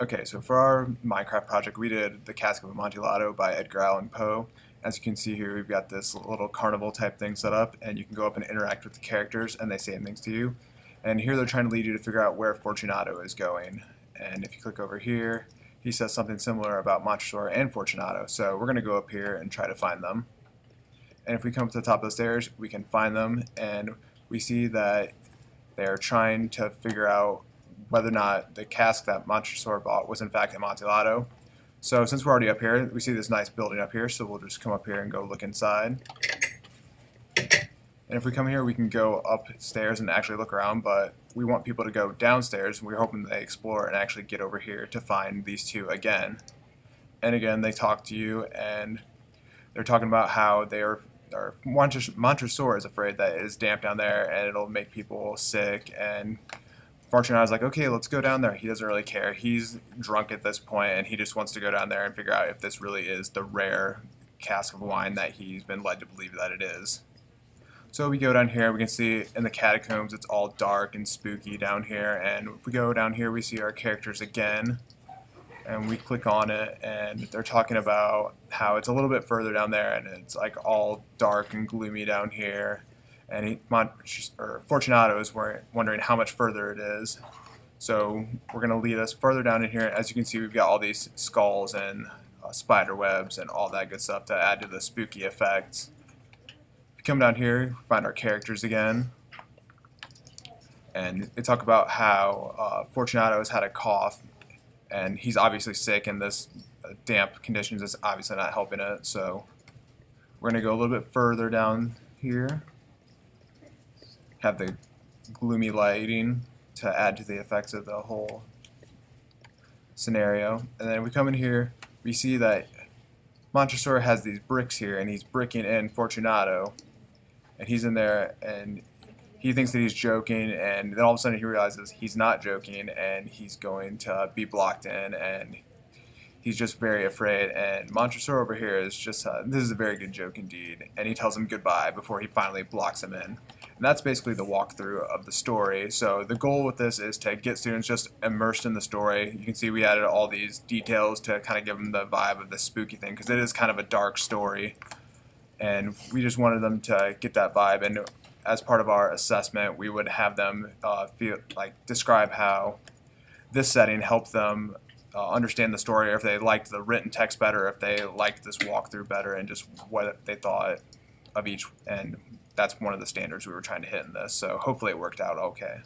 Okay, so for our Minecraft project, we did The Cask of Amontillado by Edgar Allan Poe. As you can see here, we've got this little carnival type thing set up, and you can go up and interact with the characters, and they say things to you. And here they're trying to lead you to figure out where Fortunato is going. And if you click over here, he says something similar about Montresor and Fortunato. So we're going to go up here and try to find them. And if we come to the top of the stairs, we can find them, and we see that they're trying to figure out whether or not the cask that Montresor bought was in fact Amontillado. So since we're already up here, we see this nice building up here, so we'll just come up here and go look inside. And if we come here, we can go upstairs and actually look around, but we want people to go downstairs, and we're hoping they explore and actually get over here to find these two again. And again, they talk to you, and they're talking about how Montresor is afraid that it is damp down there and it'll make people sick, and Fortunato's like, okay, let's go down there. He doesn't really care. He's drunk at this point, and he just wants to go down there and figure out if this really is the rare cask of wine that he's been led to believe that it is. So we go down here, we can see in the catacombs it's all dark and spooky down here, and if we go down here we see our characters again, and we click on it, and they're talking about how it's a little bit further down there, and it's like all dark and gloomy down here. And Fortunato is wondering how much further it is. So we're going to lead us further down in here. As you can see, we've got all these skulls and spider webs and all that good stuff to add to the spooky effects. If we come down here, find our characters again. And they talk about how Fortunato has had a cough, and he's obviously sick, and this damp conditions is obviously not helping it. So we're going to go a little bit further down here. Have the gloomy lighting to add to the effects of the whole scenario. And then we come in here, we see that Montresor has these bricks here, and he's bricking in Fortunato, and he's in there, and he thinks that he's joking, and then all of a sudden he realizes he's not joking, and he's going to be blocked in, and he's just very afraid. And Montresor over here is just, this is a very good joke indeed, and he tells him goodbye before he finally blocks him in. And that's basically the walkthrough of the story. So the goal with this is to get students just immersed in the story. You can see we added all these details to kind of give them the vibe of the spooky thing, because it is kind of a dark story. And we just wanted them to get that vibe. And as part of our assessment, we would have them describe how this setting helped them understand the story, or if they liked the written text better, if they liked this walkthrough better, and just what they thought of each. And that's one of the standards we were trying to hit in this, so hopefully it worked out okay.